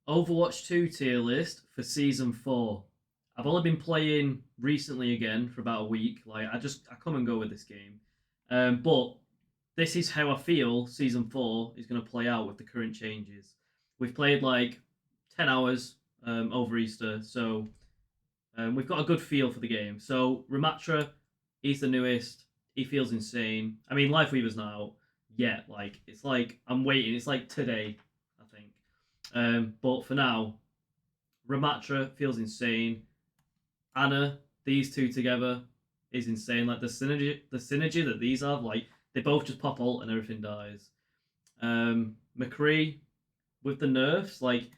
Overwatch 2 tier list for season 4. I've only been playing recently again for about a week. Like I come and go with this game. But this is how I feel season 4 is going to play out with the current changes. We've played like 10 hours over Easter, so we've got a good feel for the game. So Ramatra, he's the newest. He feels insane. I mean, Life Weaver's not out yet. Like it's like I'm waiting. It's like today, I think. But for now, Ramatra feels insane. Anna, these two together is insane. Like the synergy that these have, like they both just pop ult and everything dies. McCree with the nerfs, like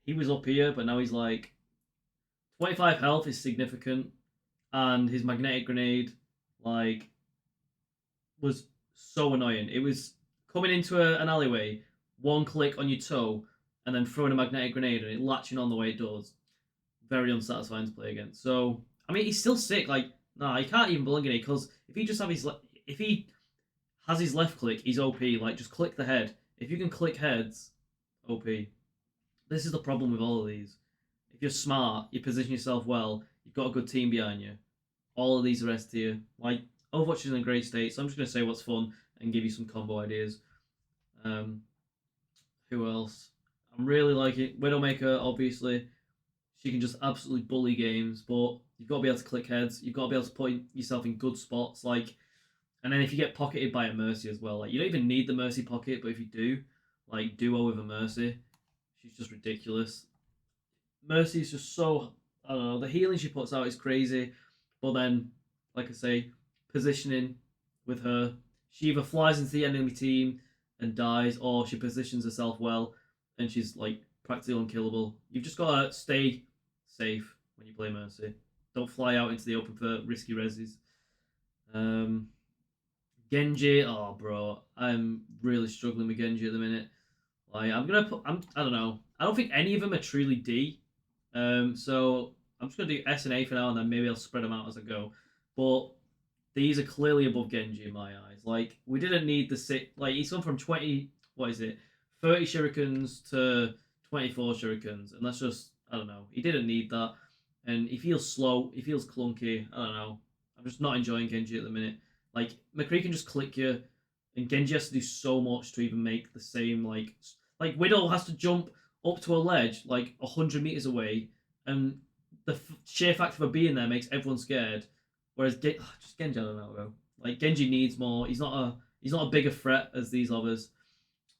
he was up here, but now he's like 25 health is significant, and his magnetic grenade, like, was so annoying. It was coming into an alleyway, one click on your toe, and then throwing a magnetic grenade and it latching on the way it does. Very unsatisfying to play against. So I mean, he's still sick. Like, nah, he can't even belong in it because if he has his left click, he's OP. Like, just click the head. If you can click heads, OP. This is the problem with all of these. If you're smart, you position yourself well, you've got a good team behind you. All of these are S tier. Like, Overwatch is in a great state, so I'm just gonna say what's fun and give you some combo ideas. Um, who else? I'm really liking Widowmaker. Obviously, she can just absolutely bully games, but you've got to be able to click heads. You've got to be able to put yourself in good spots. Like, and then if you get pocketed by a Mercy as well, like you don't even need the Mercy pocket, but if you do, like duo with a Mercy, she's just ridiculous. Mercy is just so, I don't know. The healing she puts out is crazy, but then, like I say, positioning with her, she either flies into the enemy team and dies, or she positions herself well and she's like practically unkillable. You've just got to stay safe when you play Mercy. Don't fly out into the open for risky reses. Um, Genji, oh bro, I'm really struggling with Genji at the minute. Like I don't know. I don't think any of them are truly D. So I'm just gonna do S and A for now, and then maybe I'll spread them out as I go. But these are clearly above Genji in my eyes. Like we didn't need the sit. Like he's gone from 20, what is it, 30 shurikens to 24 shurikens, and that's just, I don't know. He didn't need that, and he feels slow. He feels clunky. I don't know. I'm just not enjoying Genji at the minute. Like McCree can just click you, and Genji has to do so much to even make the same like Widow has to jump up to a ledge like 100 meters away, and the sheer fact of her being there makes everyone scared. Whereas just Genji, I don't know, bro. Like Genji needs more. He's not a bigger threat as these others.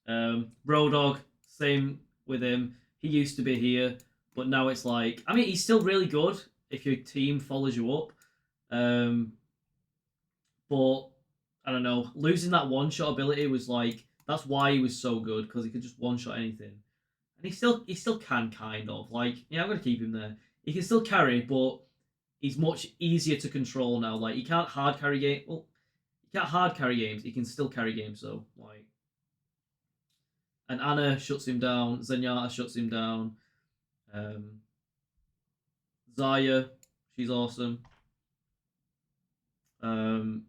Roadhog, same with him. He used to be here, but now it's like, I mean, he's still really good if your team follows you up. Um, but I don't know, losing that one shot ability was like, that's why he was so good, because he could just one shot anything, and he still can kind of like, yeah, I'm gonna keep him there. He can still carry, but he's much easier to control now. Like he can't hard carry game. Well, he can't hard carry games. He can still carry games though. Like, and Anna shuts him down. Zenyatta shuts him down. Um, Zaya, she's awesome. Um,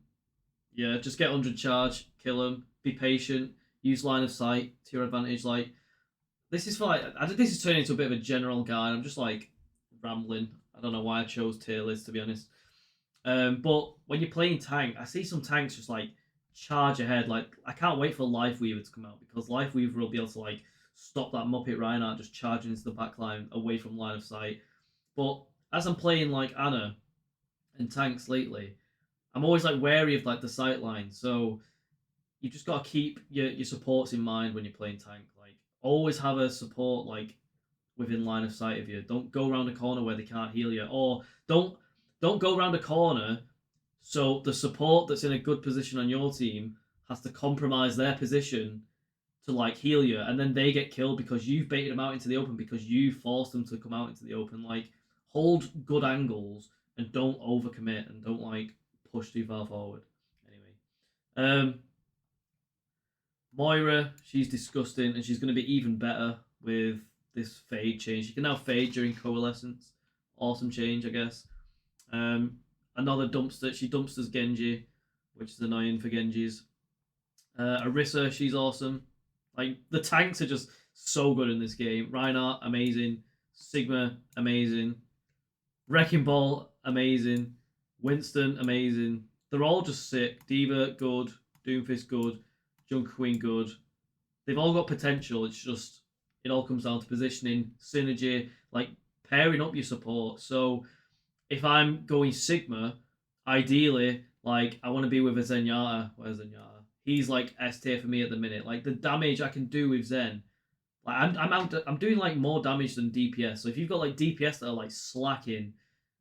yeah, just get 100 charge, kill him, be patient, use line of sight to your advantage. Like this is for like, I think this is turning into a bit of a general guide. I'm just like rambling. I don't know why I chose tier list to be honest. But when you're playing tank, I see some tanks just like charge ahead. Like I can't wait for Life Weaver to come out, because Life Weaver will be able to like stop that Muppet Reinhardt just charging into the back line away from line of sight. But as I'm playing like Anna and tanks lately, I'm always like wary of like the sight line. So you just got to keep your supports in mind when you're playing tank. Like always have a support like within line of sight of you. Don't go around a corner where they can't heal you, or don't go around a corner so the support that's in a good position on your team has to compromise their position to like heal you, and then they get killed because you've baited them out into the open, because you forced them to come out into the open. Like hold good angles and don't overcommit and don't like push too far forward. Anyway, Moira, she's disgusting, and she's going to be even better with this fade change. She can now fade during coalescence. Awesome change, I guess. Another dumpster. She dumpsters Genji, which is annoying for Genjis. Arissa, she's awesome. Like the tanks are just so good in this game. Reinhardt, amazing. Sigma, amazing. Wrecking Ball, amazing. Winston, amazing. They're all just sick. D.Va, good. Doomfist, good. Junker Queen, good. They've all got potential. It's just, it all comes down to positioning, synergy, like pairing up your support. So if I'm going Sigma, ideally, like I want to be with a Zenyatta. Where's Zenyatta? He's like S tier for me at the minute. Like the damage I can do with Zen, like I'm doing like more damage than DPS. So if you've got like DPS that are like slacking,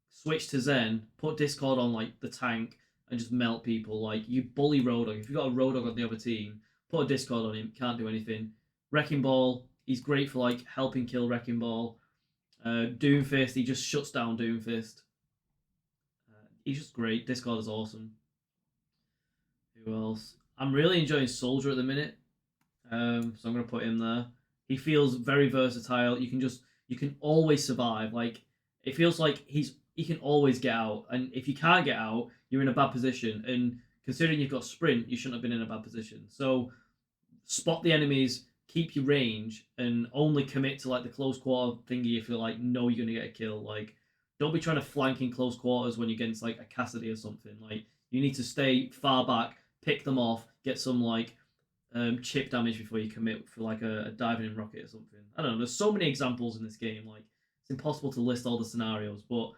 switch to Zen, put Discord on like the tank, and just melt people. Like you bully Roadhog. If you've got a Roadhog on the other team, put a Discord on him. Can't do anything. Wrecking Ball, he's great for like helping kill Wrecking Ball. Doomfist, he just shuts down Doomfist. He's just great. Discord is awesome. Who else? I'm really enjoying Soldier at the minute, so I'm gonna put him there. He feels very versatile. You can always survive. Like it feels like he can always get out, and if you can't get out, you're in a bad position. And considering you've got sprint, you shouldn't have been in a bad position. So spot the enemies, keep your range, and only commit to like the close quarter thingy if you're like know you're gonna get a kill. Like don't be trying to flank in close quarters when you're against like a Cassidy or something. Like you need to stay far back, pick them off, get some like chip damage before you commit for like a diving in rocket or something. I don't know. There's so many examples in this game. Like it's impossible to list all the scenarios, but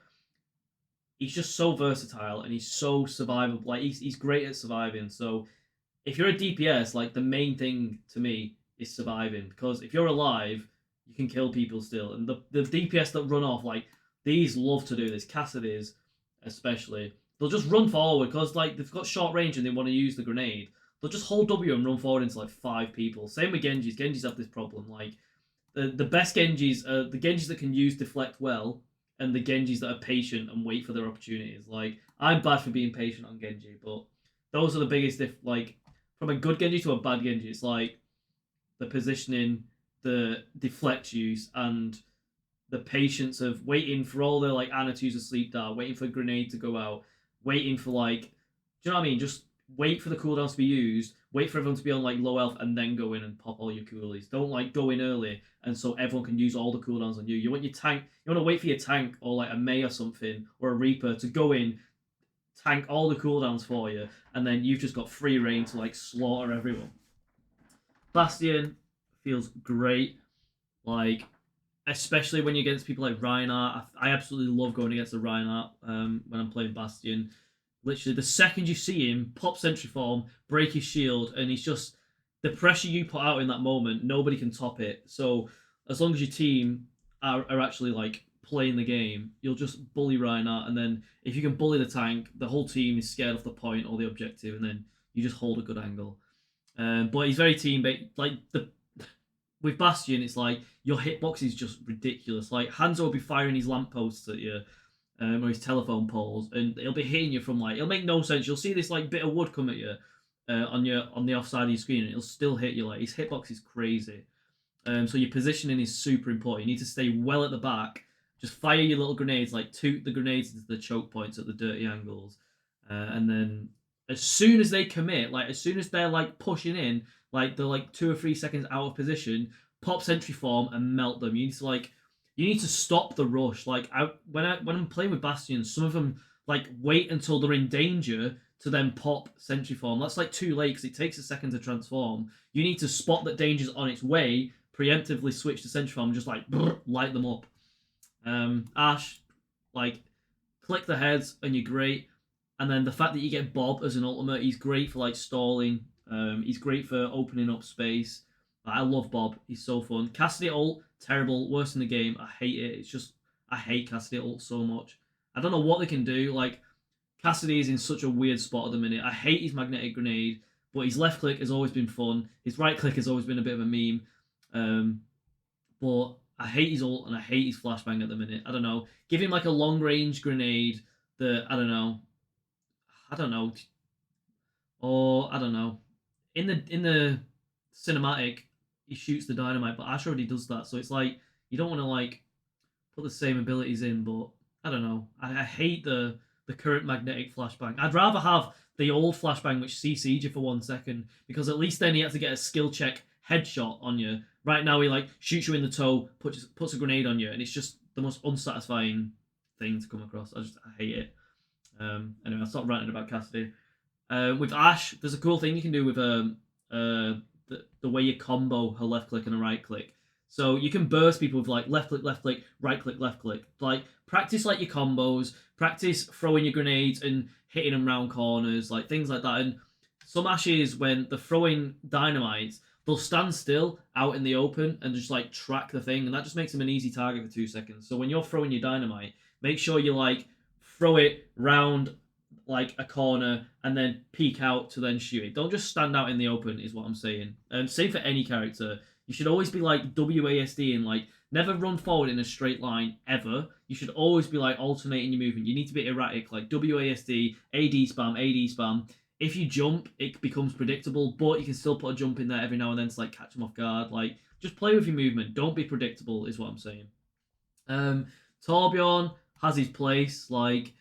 he's just so versatile and he's so survivable. Like he's great at surviving. So if you're a DPS, like the main thing to me is surviving, because if you're alive, you can kill people still. And the DPS that run off, like these love to do this. Cassidy's especially, they'll just run forward because like they've got short range and they want to use the grenade. They'll just hold W and run forward into like 5 people. Same with Genjis. Genjis have this problem. Like the best Genjis are the Genjis that can use deflect well, and the Genjis that are patient and wait for their opportunities. Like I'm bad for being patient on Genji, but those are the biggest. Like from a good Genji to a bad Genji, it's like the positioning, the deflect use, and the patience of waiting for all the like Ana to use a sleep dart, waiting for a grenade to go out, waiting for like, do you know what I mean? Just wait for the cooldowns to be used, wait for everyone to be on like low health, and then go in and pop all your coolies. Don't like go in early and so everyone can use all the cooldowns on you. You want your tank, you want to wait for your tank or like a Mei or something or a Reaper to go in, tank all the cooldowns for you, and then you've just got free reign to like slaughter everyone. Bastion feels great, like especially when you're against people like Reinhardt. I absolutely love going against the Reinhardt when I'm playing Bastion. Literally, the second you see him, pop sentry form, break his shield, and he's just the pressure you put out in that moment. Nobody can top it. So as long as your team are actually like playing the game, you'll just bully Reinhardt, and then if you can bully the tank, the whole team is scared of the point or the objective, and then you just hold a good angle. But he's very team based. Like with Bastion, it's like your hitbox is just ridiculous. Like Hanzo will be firing his lampposts at you, or his telephone poles, and it'll be hitting you from like it'll make no sense. You'll see this like bit of wood come at you on the offside of your screen, and it'll still hit you. Like his hitbox is crazy. So your positioning is super important. You need to stay well at the back. Just fire your little grenades, like toot the grenades into the choke points at the dirty angles, and then as soon as they commit, like as soon as they're like pushing in, like they're like 2 or 3 seconds out of position, pop sentry form and melt them. You need to stop the rush. Like when I'm playing with Bastions, some of them like wait until they're in danger to then pop sentry form. That's like too late because it takes a second to transform. You need to spot that danger's on its way, preemptively switch to sentry form, and just like light them up. Ashe, like click the heads and you're great. And then the fact that you get Bob as an ultimate, he's great for like stalling. He's great for opening up space. I love Bob. He's so fun. Cassidy ult, terrible, worst in the game. I hate it. It's just I hate Cassidy ult so much. I don't know what they can do. Like Cassidy is in such a weird spot at the minute. I hate his magnetic grenade, but his left click has always been fun. His right click has always been a bit of a meme. But I hate his ult and I hate his flashbang at the minute. I don't know. Give him like a long range grenade that I don't know. Or I don't know. In the cinematic, he shoots the dynamite, but Ashe already does that, so it's like you don't want to like put the same abilities in. But I don't know. I hate the current magnetic flashbang. I'd rather have the old flashbang which CC'd you for 1 second, because at least then he had to get a skill check headshot on you. Right now, he like shoots you in the toe, puts a grenade on you, and it's just the most unsatisfying thing to come across. I hate it. Anyway, I'll stop ranting about Cassidy. With Ashe, there's a cool thing you can do with the way you combo her left click and a right click. So you can burst people with like left click, right click, left click. Like practice like your combos, practice throwing your grenades and hitting them round corners, like things like that. And some Ashes, when they're throwing dynamites, they'll stand still out in the open and just like track the thing, and that just makes them an easy target for 2 seconds. So when you're throwing your dynamite, make sure you like throw it round like a corner and then peek out to then shoot it. Don't just stand out in the open, is what I'm saying. Same for any character. You should always be like WASD and like never run forward in a straight line ever. You should always be like alternating your movement. You need to be erratic, like WASD, AD spam. If you jump, it becomes predictable, but you can still put a jump in there every now and then to like catch them off guard. Like just play with your movement. Don't be predictable, is what I'm saying. 𝗙𝗵𝘆 has his place. Like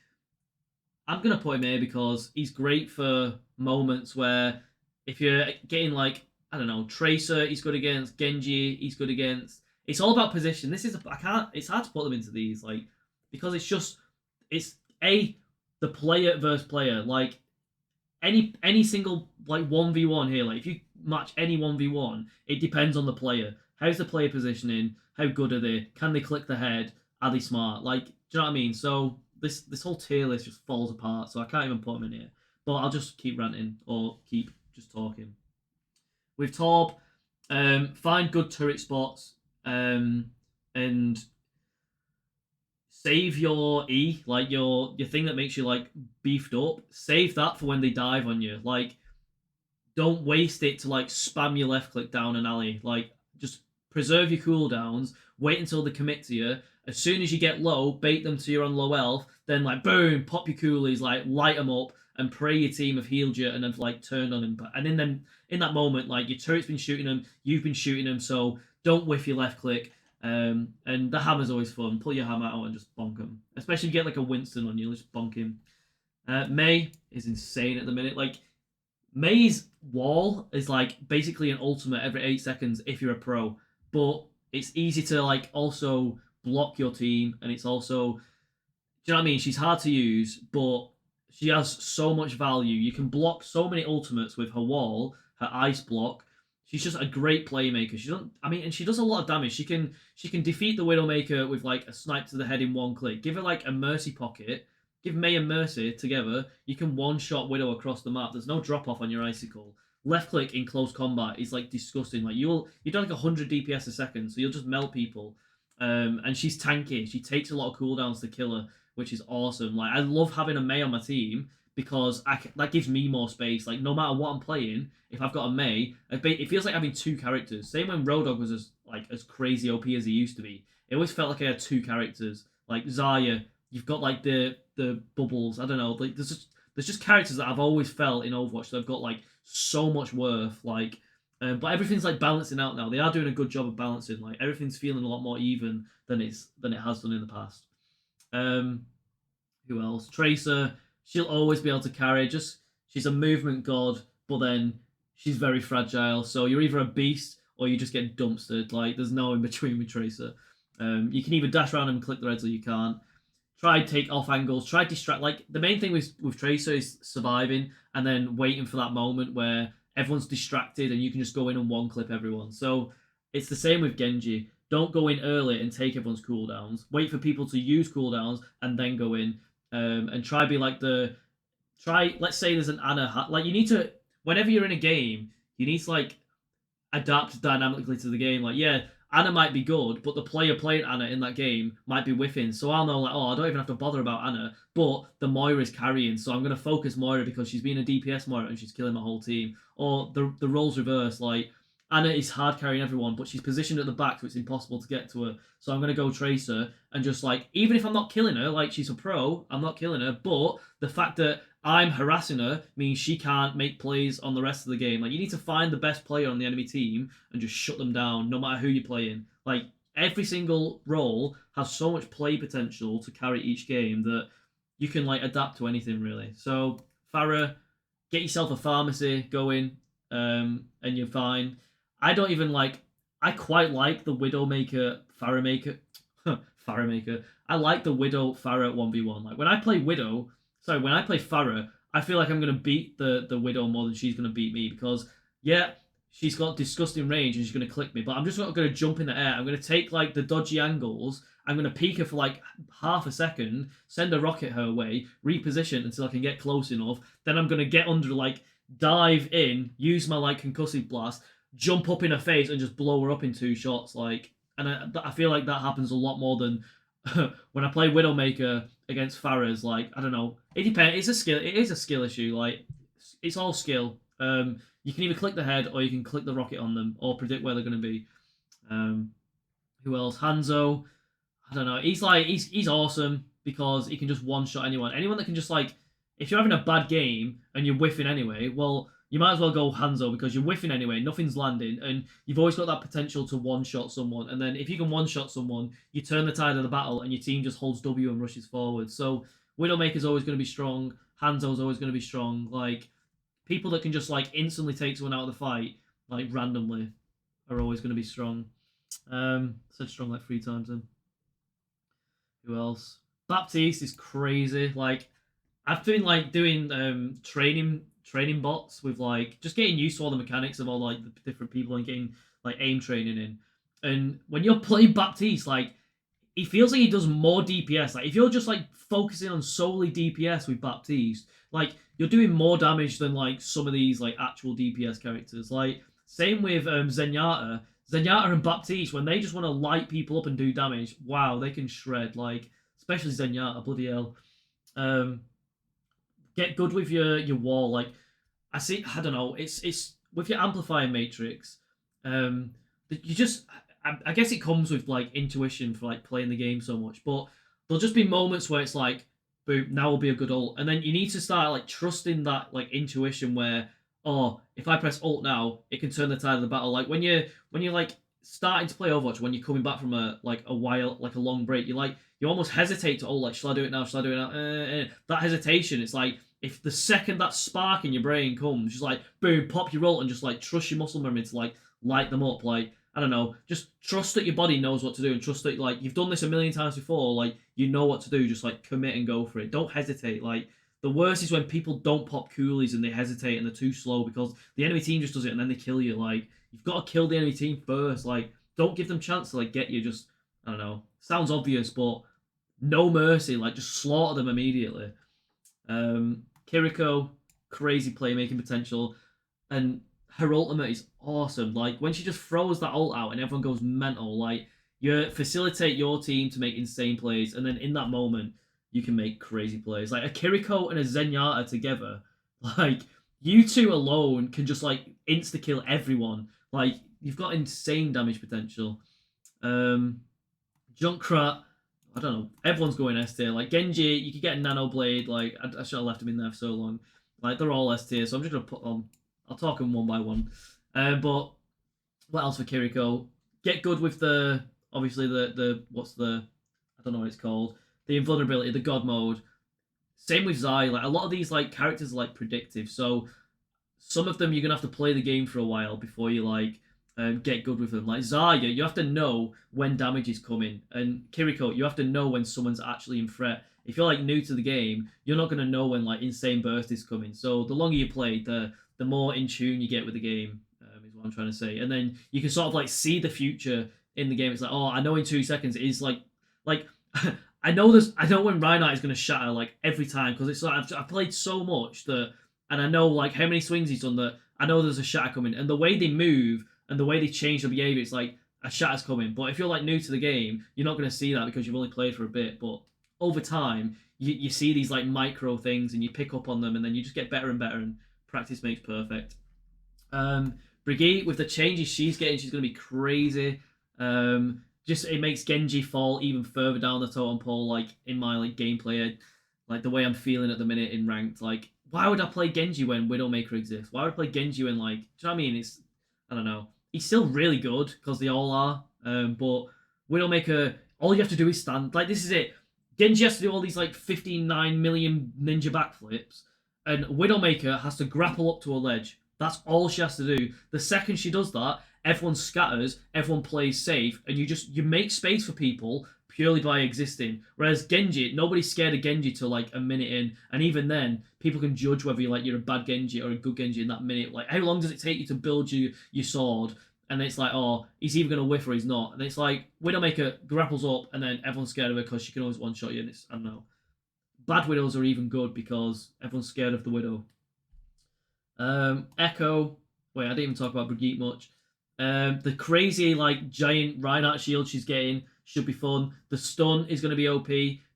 I'm gonna put him here because he's great for moments where if you're getting like I don't know Tracer, he's good against Genji, he's good against. It's all about position. I can't. It's hard to put them into these like because it's the player versus player. Like any single like 1v1 here. Like if you match any 1v1, it depends on the player. How's the player positioning? How good are they? Can they click the head? Are they smart? Like, do you know what I mean? So this whole tier list just falls apart. So I can't even put them in here. But I'll just keep ranting or keep just talking. With 𝗙𝗵𝘆, find good turret spots and save your E, like your thing that makes you like beefed up. Save that for when they dive on you. Like, don't waste it to like spam your left click down an alley. Like, just preserve your cooldowns. Wait until they commit to you. As soon as you get low, bait them to you're on low health. Then like boom, pop your coolies, like light them up, and pray your team have healed you and have like turned on them. And in that moment, like your turret's been shooting them, you've been shooting them. So don't whiff your left click. And the hammer's always fun. Pull your hammer out and just bonk him. Especially if you get like a Winston on you, just bonk him. Mei is insane at the minute. Like Mei's wall is like basically an ultimate every 8 seconds if you're a pro, but it's easy to like also block your team, and it's also, do you know what I mean? She's hard to use, but she has so much value. You can block so many ultimates with her wall, her ice block. She's just a great playmaker. And she does a lot of damage. She can defeat the Widowmaker with like a snipe to the head in one click. Give her like a Mercy pocket. Give Mei and Mercy together. You can one-shot Widow across the map. There's no drop-off on your icicle. Left click in close combat is like disgusting. Like you do like 100 DPS a second, so you'll just melt people. And she's tanky. She takes a lot of cooldowns to kill her, which is awesome. Like I love having a Mei on my team because that gives me more space. Like no matter what I'm playing, if I've got a Mei, it feels like having 2 characters. Same when Roadhog was as crazy OP as he used to be. It always felt like I had 2 characters. Like Zarya, you've got like the bubbles. I don't know. Like there's just characters that I've always felt in Overwatch that have got like so much worth. Like, but everything's like balancing out now. They are doing a good job of balancing. Like everything's feeling a lot more even than it has done in the past. Who else? Tracer. She'll always be able to carry. She's a movement god, but then she's very fragile. So you're either a beast or you just get dumpstered. Like there's no in between with Tracer. You can either dash around and click the reds or you can't. Try take off angles. Try distract. Like the main thing with Tracer is surviving and then waiting for that moment where everyone's distracted and you can just go in and one clip everyone. So it's the same with Genji. Don't go in early and take everyone's cooldowns. Wait for people to use cooldowns and then go in. And try be like let's say there's an Ana. Like you need to, whenever you're in a game, you need to like adapt dynamically to the game. Like yeah, Ana might be good, but the player playing Ana in that game might be whiffing. So I'll know like, oh, I don't even have to bother about Ana, but the Moira's carrying, so I'm gonna focus Moira because she's being a DPS Moira and she's killing my whole team. Or the roles reverse, like Ana is hard carrying everyone, but she's positioned at the back, so it's impossible to get to her. So I'm going to go Tracer and just like, even if I'm not killing her, like she's a pro, I'm not killing her, but the fact that I'm harassing her means she can't make plays on the rest of the game. Like you need to find the best player on the enemy team and just shut them down, no matter who you're playing. Like every single role has so much play potential to carry each game that you can like adapt to anything really. So Pharah, get yourself a pharmacy going, and you're fine. I don't even like. I quite like the Widowmaker Pharah Maker. Pharah Maker. I like the Widow Pharah 1v1. Like when I play Widow, sorry, when I play Pharah, I feel like I'm gonna beat the Widow more than she's gonna beat me because yeah, she's got disgusting range and she's gonna click me. But I'm just not gonna jump in the air. I'm gonna take like the dodgy angles. I'm gonna peek her for like half a second, send a rocket her way, reposition until I can get close enough. Then I'm gonna get under like dive in, use my like concussive blast, jump up in her face and just blow her up in 2 shots. Like, and I feel like that happens a lot more than when I play Widowmaker against Pharah's. Like, I don't know. It depends. It's a skill. It is a skill issue. Like, it's all skill. You can either click the head or you can click the rocket on them or predict where they're going to be. Who else? Hanzo. I don't know. He's awesome because he can just one shot anyone. Anyone that can just like, if you're having a bad game and you're whiffing anyway, well, you might as well go Hanzo because you're whiffing anyway, nothing's landing, and you've always got that potential to one-shot someone. And then if you can one-shot someone, you turn the tide of the battle and your team just holds W and rushes forward. So Widowmaker's always going to be strong. Hanzo's always going to be strong. Like, people that can just, like, instantly take someone out of the fight, like, randomly, are always going to be strong. Said strong like 3 times then. Who else? Baptiste is crazy. Like, I've been, like, doing training bots with like just getting used to all the mechanics of all like the different people and getting like aim training in. And when you're playing Baptiste, like he feels like he does more DPS. Like if you're just like focusing on solely DPS with Baptiste, like you're doing more damage than like some of these like actual DPS characters. Like same with Zenyatta. Zenyatta and Baptiste, when they just want to light people up and do damage, wow, they can shred. Like especially Zenyatta, bloody hell. Get good with your wall. Like I don't know. It's with your amplifying matrix. You just I guess it comes with like intuition for like playing the game so much. But there'll just be moments where it's like, boom, now will be a good ult, and then you need to start like trusting that like intuition where oh, if I press ult now, it can turn the tide of the battle. Like when you're like starting to play Overwatch, when you're coming back from a while like a long break, you almost hesitate to ult. Like, shall I do it now? Shall I do it now? That hesitation, it's like if the second that spark in your brain comes, just like boom, pop your ult and just like trust your muscle memory to like light them up. Like I don't know, just trust that your body knows what to do and trust that like you've done this a million times before. Like you know what to do. Just like commit and go for it. Don't hesitate. Like the worst is when people don't pop coolies and they hesitate and they're too slow because the enemy team just does it and then they kill you. Like you've got to kill the enemy team first. Like don't give them chance to like get you. Just I don't know. Sounds obvious, but no mercy. Like just slaughter them immediately. Kiriko, crazy playmaking potential, and her ultimate is awesome. Like when she just throws that ult out and everyone goes mental. Like you facilitate your team to make insane plays, and then in that moment you can make crazy plays. Like a Kiriko and a Zenyatta together, like you two alone can just like insta kill everyone. Like you've got insane damage potential. Junkrat, I don't know. Everyone's going S tier. Like Genji, you could get a Nano Blade. Like I should have left him in there for so long. Like they're all S tier, so I'm just gonna put on. I'll talk them one by one. But what else for Kiriko? Get good with the obviously the what's the I don't know what it's called. The invulnerability, the God mode. Same with Zai. Like a lot of these like characters are like predictive, so some of them you're gonna have to play the game for a while before you like get good with them. Like Zarya, you have to know when damage is coming, and Kiriko, you have to know when someone's actually in threat. If you're like new to the game, you're not gonna know when like insane burst is coming. So the longer you play, the more in tune you get with the game. Is what I'm trying to say. And then you can sort of like see the future in the game. It's like, oh, I know in 2 seconds it is like I know when Reinhardt is gonna shatter like every time because it's like I've played so much that, and I know like how many swings he's done that I know there's a shatter coming, and the way they move and the way they change their behavior, it's like a shatter's coming. But if you're like new to the game, you're not going to see that because you've only played for a bit. But over time, you see these like micro things and you pick up on them, and then you just get better and better, and practice makes perfect. Brigitte, with the changes she's getting, she's going to be crazy. Just it makes Genji fall even further down the totem pole. Like in my like gameplay, like the way I'm feeling at the minute in ranked, like why would I play Genji when Widowmaker exists? Why would I play Genji when like, do you know what I mean? It's I don't know. He's still really good because they all are. But Widowmaker, all you have to do is stand. Like this is it. Genji has to do all these like 59 million ninja backflips, and Widowmaker has to grapple up to a ledge. That's all she has to do. The second she does that, everyone scatters, everyone plays safe, and you make space for people purely by existing. Whereas Genji, nobody's scared of Genji till like a minute in, and even then, people can judge whether you're a bad Genji or a good Genji in that minute. Like, how long does it take you to build your sword? And it's like, oh, he's either gonna whiff or he's not. And it's like Widowmaker grapples up, and then everyone's scared of her because she can always one shot you. And it's, I don't know. Bad Widows are even good because everyone's scared of the Widow. Echo. Wait, I didn't even talk about Brigitte much. The crazy like giant Reinhardt shield she's getting should be fun. The stun is going to be OP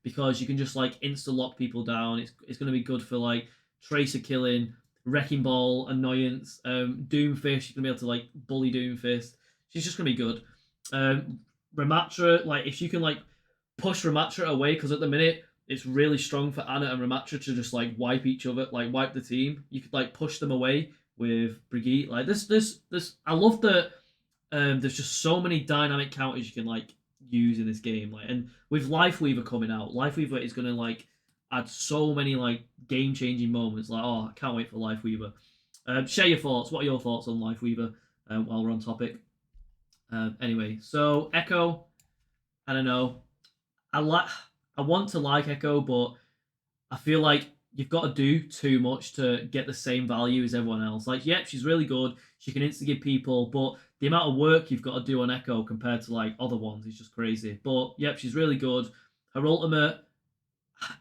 because you can just like insta lock people down. It's going to be good for like tracer killing, wrecking ball, annoyance. Doomfist, you're going to be able to like bully Doomfist. She's just going to be good. Ramatra, like if you can like push Ramatra away, because at the minute it's really strong for Ana and Ramatra to just like wipe each other, like wipe the team. You could like push them away with Brigitte. Like this. I love that. There's just so many dynamic counters you can like use in this game. Like, and with Lifeweaver coming out, Lifeweaver is gonna like add so many like game changing moments. Like, oh, I can't wait for Lifeweaver. Share your thoughts. What are your thoughts on Lifeweaver? While we're on topic. Anyway, so Echo. I don't know. I want to like Echo, but I feel like you've got to do too much to get the same value as everyone else. Like, yep, she's really good. She can insta-give people, but the amount of work you've got to do on Echo compared to like other ones is just crazy. But yep, she's really good. Her ultimate,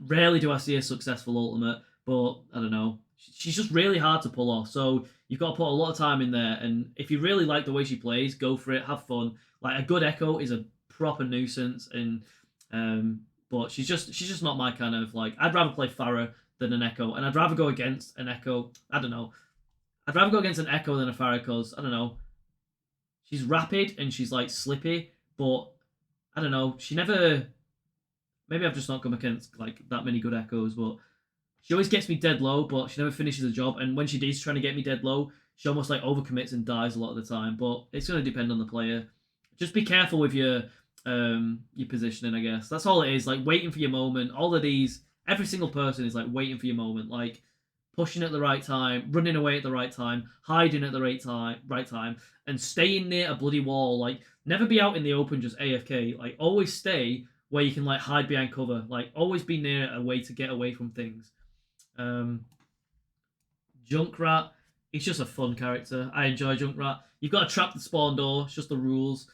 rarely do I see a successful ultimate, but I don't know. She's just really hard to pull off. So you've got to put a lot of time in there. And if you really like the way she plays, go for it. Have fun. Like a good Echo is a proper nuisance, and but she's just not my kind of like. I'd rather play Pharah than an Echo, and I'd rather go against an Echo. I don't know. I'd rather go against an Echo than a Pharah because I don't know. She's rapid and she's like slippy, but I don't know. She never. Maybe I've just not come against like that many good Echoes, but she always gets me dead low, but she never finishes the job. And when she is trying to get me dead low, she almost like overcommits and dies a lot of the time. But it's going to depend on the player. Just be careful with your positioning, I guess. That's all it is. Like waiting for your moment. All of these, every single person is like waiting for your moment. Like pushing at the right time, running away at the right time, hiding at the right time, and staying near a bloody wall. Like never be out in the open just AFK. Like always stay where you can like hide behind cover. Like always be near a way to get away from things. Junkrat, he's just a fun character. I enjoy Junkrat. You've got to trap the spawn door. It's just the rules.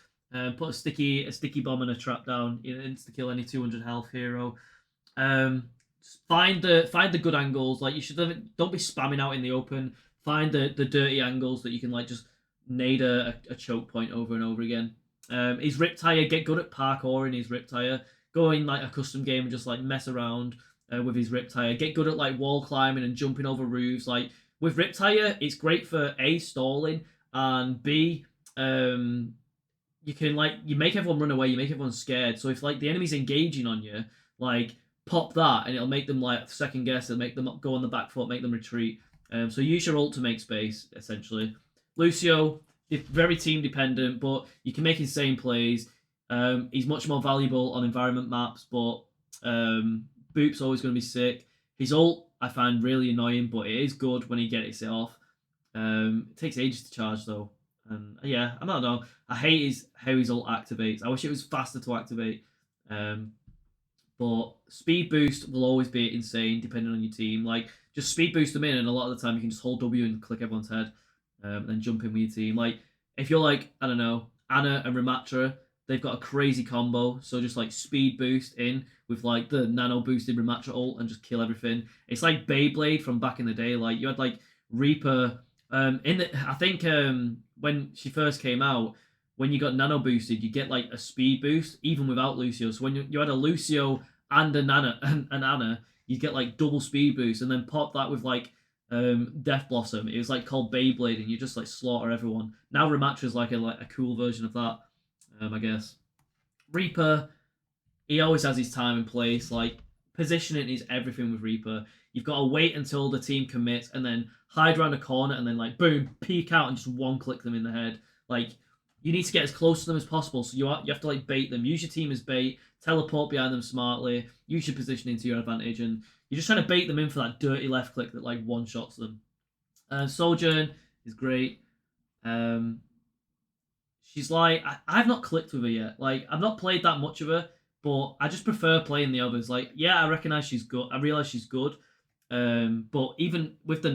Put a sticky bomb and a trap down. Insta kill any 200 health hero. Find the good angles. Like you should don't be spamming out in the open. Find the dirty angles that you can like just nade a choke point over and over again. His Riptire, get good at parkour in his Riptire. Go in like a custom game and just like mess around with his Riptire. Get good at like wall climbing and jumping over roofs. Like with Riptire, it's great for A, stalling, and B, you can like you make everyone run away, you make everyone scared. So if like the enemy's engaging on you, like pop that and it'll make them like second guess, it'll make them go on the back foot, make them retreat. So use your ult to make space, essentially. Lucio, very team dependent, but you can make insane plays. He's much more valuable on environment maps, but Boop's always going to be sick. His ult I find really annoying, but it is good when he gets it off. It takes ages to charge though. And yeah, I don't know. I hate how his ult activates. I wish it was faster to activate. But speed boost will always be insane depending on your team. Like just speed boost them in, and a lot of the time you can just hold W and click everyone's head, and then jump in with your team. Like if you're like I don't know Ana and Ramatra, they've got a crazy combo. So just like speed boost in with like the nano boosted Ramatra ult and just kill everything. It's like Beyblade from back in the day. Like you had like Reaper. I think when she first came out, when you got nano boosted, you get like a speed boost even without Lucio. So when you had a Lucio and a Nana and an Ana, you get like double speed boost, and then pop that with like Death Blossom. It was like called Beyblade, and you just like slaughter everyone. Now Ramatra's like a cool version of that, I guess. Reaper, he always has his time and place. Like positioning is everything with Reaper. You've got to wait until the team commits, and then hide around a corner, and then like boom, peek out and just one click them in the head. Like you need to get as close to them as possible. So you have to like bait them. Use your team as bait. Teleport behind them smartly. Use your positioning to your advantage, and you're just trying to bait them in for that dirty left click that like one shots them. Sojourn is great. she's like I've not clicked with her yet. Like I've not played that much of her, but I just prefer playing the others. Like yeah, I recognize she's good. I realize she's good. But even with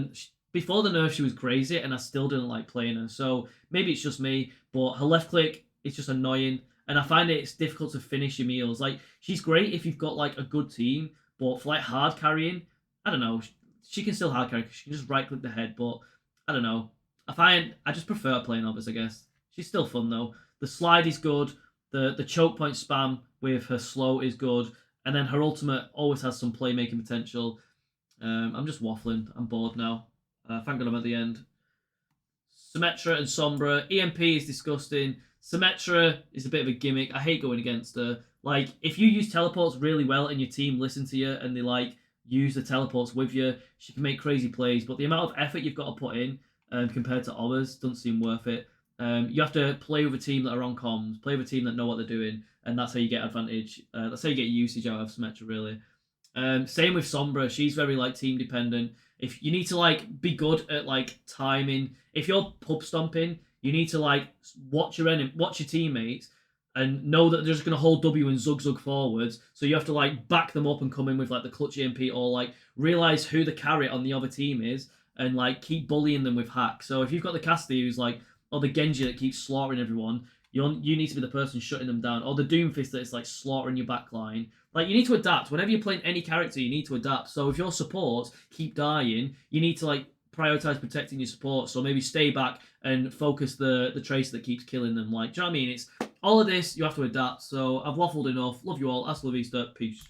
before the nerf, she was crazy, and I still didn't like playing her. So maybe it's just me, but her left click is just annoying, and I find it's difficult to finish your meals. Like she's great if you've got like a good team, but for like hard carrying, I don't know. She can still hard carry. She can just right click the head, but I don't know. I just prefer playing others. I guess she's still fun though. The slide is good. The choke point spam with her slow is good, and then her ultimate always has some playmaking potential. I'm just waffling. I'm bored now. Thank God I'm at the end. Symmetra and Sombra. EMP is disgusting. Symmetra is a bit of a gimmick. I hate going against her. Like, if you use teleports really well and your team listen to you and they, like, use the teleports with you, she can make crazy plays. But the amount of effort you've got to put in compared to others doesn't seem worth it. You have to play with a team that are on comms, play with a team that know what they're doing, and that's how you get advantage. That's how you get usage out of Symmetra, really. Same with Sombra. She's very like team dependent. If you need to like be good at like timing, if you're pub stomping, you need to like watch your teammates, and know that they're just gonna hold W and zug forwards. So you have to like back them up and come in with like the clutch EMP, or like realize who the carrot on the other team is, and like keep bullying them with hack. So if you've got the caster who's like, or the Genji that keeps slaughtering everyone, you need to be the person shutting them down, or the Doomfist that's like slaughtering your backline. Like, you need to adapt. Whenever you're playing any character, you need to adapt. So if your supports keep dying, you need to like prioritize protecting your support. So maybe stay back and focus the tracer that keeps killing them. Like, do you know what I mean? It's all of this. You have to adapt. So I've waffled enough. Love you all. Hasta la vista. Peace.